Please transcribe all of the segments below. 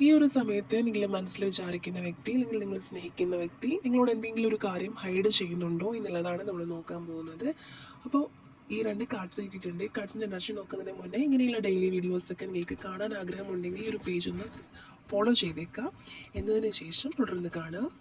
ഈ ഒരു സമയത്ത് നിങ്ങൾ മനസ്സിൽ വിചാരിക്കുന്ന വ്യക്തി അല്ലെങ്കിൽ നിങ്ങൾ സ്നേഹിക്കുന്ന വ്യക്തി നിങ്ങളോട് എന്തെങ്കിലും ഒരു കാര്യം ഹൈഡ് ചെയ്യുന്നുണ്ടോ എന്നുള്ളതാണ് നമ്മൾ നോക്കാൻ പോകുന്നത്. അപ്പോൾ ഈ രണ്ട് കാർഡ്സ് കിട്ടിയിട്ടുണ്ട്. കാർഡ്സിൻ്റെ എനർജി നോക്കുന്നതിന് മുന്നേ ഇങ്ങനെയുള്ള ഡെയിലി വീഡിയോസൊക്കെ നിങ്ങൾക്ക് കാണാൻ ആഗ്രഹമുണ്ടെങ്കിൽ ഈ ഒരു പേജ് ഒന്ന് ഫോളോ ചെയ്തേക്കാം. എന്നതിന് ശേഷം തുടർന്ന് കാണുക.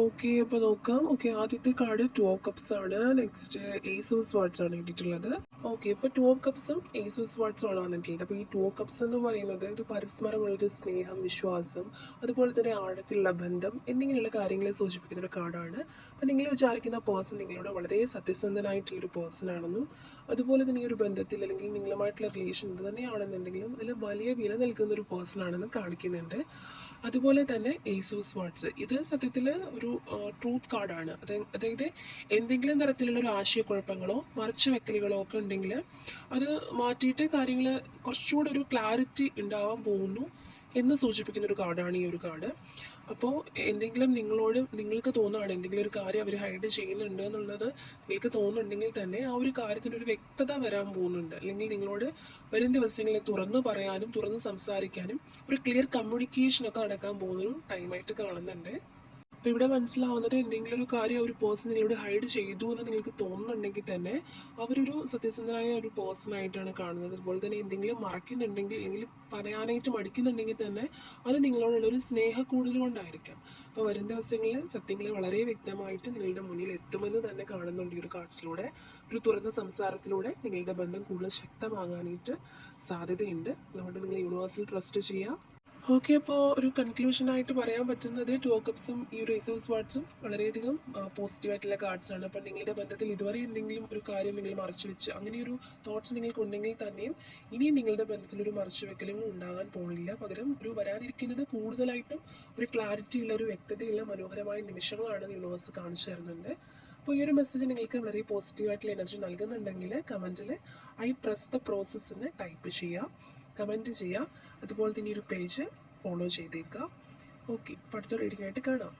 ഓക്കെ, അപ്പോൾ നോക്കാം. ഓക്കെ, ആദ്യത്തെ കാർഡ് 2 ഓഫ് കപ്സ് ആണ്. നെക്സ്റ്റ് ഏസ് ഓഫ് സ്വാർഡ്സ് ആണ് കിട്ടിയിട്ടുള്ളത്. ഓക്കെ, ഇപ്പോൾ 2 ഓഫ് കപ്സും ഏസ് ഓഫ് സ്വാർഡ്സും ആണ് വന്നിട്ടുള്ളത്. അപ്പോൾ ഈ 2 ഓഫ് കപ്സ് എന്ന് പറയുന്നത് ഒരു പരസ്പരമുള്ളൊരു സ്നേഹം, വിശ്വാസം, അതുപോലെ തന്നെ ആഴത്തിലുള്ള ബന്ധം എന്നിങ്ങനെയുള്ള കാര്യങ്ങളെ സൂചിപ്പിക്കുന്ന ഒരു കാർഡാണ്. അപ്പോൾ നിങ്ങൾ വിചാരിക്കുന്ന പേഴ്സൺ നിങ്ങളോട് വളരെ സത്യസന്ധനായിട്ടുള്ളൊരു പേഴ്സൺ ആണെന്നും അതുപോലെ തന്നെ ഈ ഒരു ബന്ധത്തിൽ അല്ലെങ്കിൽ നിങ്ങളുമായിട്ടുള്ള റിലേഷൻ ഇത് തന്നെയാണെന്നുണ്ടെങ്കിലും അതിൽ വലിയ വില നൽകുന്ന ഒരു പേഴ്സൺ ആണെന്ന് കാണിക്കുന്നുണ്ട്. അതുപോലെ തന്നെ ഏസ് ഓഫ് സ്വാർഡ്സ് ഇത് സത്യത്തിൽ ഒരു ട്രൂത്ത് കാർഡാണ്. അതായത് എന്തെങ്കിലും തരത്തിലുള്ള ഒരു ആശയക്കുഴപ്പങ്ങളോ മറച്ചു വെക്കലുകളോ ഒക്കെ ഉണ്ടെങ്കിൽ അത് മാറ്റിയിട്ട് കാര്യങ്ങൾ കുറച്ചുകൂടെ ഒരു ക്ലാരിറ്റി ഉണ്ടാവാൻ പോകുന്നു എന്ന് സൂചിപ്പിക്കുന്ന ഒരു കാർഡാണ് ഈ ഒരു കാർഡ്. അപ്പോൾ എന്തെങ്കിലും നിങ്ങൾക്ക് തോന്നുകയാണ് എന്തെങ്കിലും ഒരു കാര്യം അവർ ഹൈഡ് ചെയ്യുന്നുണ്ട് എന്നുള്ളത് നിങ്ങൾക്ക് തോന്നുന്നുണ്ടെങ്കിൽ തന്നെ ആ ഒരു കാര്യത്തിന് ഒരു വ്യക്തത വരാൻ പോകുന്നുണ്ട്. അല്ലെങ്കിൽ നിങ്ങളോട് വരും ദിവസങ്ങളിൽ തുറന്നു പറയാനും തുറന്ന് സംസാരിക്കാനും ഒരു ക്ലിയർ കമ്മ്യൂണിക്കേഷനൊക്കെ നടക്കാൻ പോകുന്നൊരു ടൈമായിട്ട് കാണുന്നുണ്ട്. അപ്പോൾ ഇവിടെ മനസ്സിലാവുന്നത് എന്തെങ്കിലും ഒരു കാര്യം ഒരു പേഴ്സൺ നിങ്ങളോട് ഹൈഡ് ചെയ്തു എന്ന് നിങ്ങൾക്ക് തോന്നുന്നുണ്ടെങ്കിൽ തന്നെ അവരൊരു സത്യസന്ധനായ ഒരു പേഴ്സൺ ആയിട്ടാണ് കാണുന്നത്. അതുപോലെ തന്നെ എന്തെങ്കിലും മറക്കുന്നുണ്ടെങ്കിൽ അല്ലെങ്കിൽ പറയാനായിട്ട് മടിക്കുന്നുണ്ടെങ്കിൽ തന്നെ അത് നിങ്ങളോടുള്ള ഒരു സ്നേഹക്കൂടുതൽ കൊണ്ടായിരിക്കാം. അപ്പോൾ വരും ദിവസങ്ങളിൽ സത്യങ്ങൾ വളരെ വ്യക്തമായിട്ട് നിങ്ങളുടെ മുന്നിൽ എത്തുമെന്ന് തന്നെ കാണുന്നുണ്ട് ഈ ഒരു കാർഡ്സിലൂടെ. ഒരു തുറന്ന സംസാരത്തിലൂടെ നിങ്ങളുടെ ബന്ധം കൂടുതൽ ശക്തമാകാനായിട്ട് സാധ്യതയുണ്ട്. അതുകൊണ്ട് നിങ്ങൾ യൂണിവേഴ്സിൽ ട്രസ്റ്റ് ചെയ്യുക. ഓക്കെ, അപ്പോൾ ഒരു കൺക്ലൂഷനായിട്ട് പറയാൻ പറ്റുന്നത് 2 ഓഫ് കപ്സും ഈ ഒരു ഏസ് ഓഫ് സ്വാർഡ്സും വളരെയധികം പോസിറ്റീവായിട്ടുള്ള കാർഡ്സാണ്. അപ്പം നിങ്ങളുടെ ബന്ധത്തിൽ ഇതുവരെ എന്തെങ്കിലും ഒരു കാര്യം നിങ്ങൾ മറച്ചു വെച്ച് അങ്ങനെയൊരു തോട്ട്സ് നിങ്ങൾക്കുണ്ടെങ്കിൽ തന്നെയും ഇനിയും നിങ്ങളുടെ ബന്ധത്തിലൊരു മറച്ചു വെക്കലും ഉണ്ടാകാൻ പോകുന്നില്ല. പകരം ഒരു വരാനിരിക്കുന്നത് കൂടുതലായിട്ടും ഒരു ക്ലാരിറ്റി ഉള്ള ഒരു വ്യക്തതയുള്ള മനോഹരമായ നിമിഷങ്ങളാണ് യൂണിവേഴ്സ് കാണിച്ചു തരുന്നുണ്ട്. അപ്പോൾ ഈ ഒരു മെസ്സേജ് നിങ്ങൾക്ക് വളരെ പോസിറ്റീവായിട്ടുള്ള എനർജി നൽകുന്നുണ്ടെങ്കിൽ കമൻറ്റിൽ ഐ ട്രസ്റ്റ് ദ പ്രോസസ്സ് എന്ന് ടൈപ്പ് ചെയ്യുക, കമൻറ്റ് ചെയ്യുക. അതുപോലെ തന്നെ ഈ ഒരു പേജ് ഫോളോ ചെയ്തേക്കുക. ഓക്കെ, അപ്പോൾ അടുത്ത റീഡിംഗ് ആയിട്ട് കാണാം.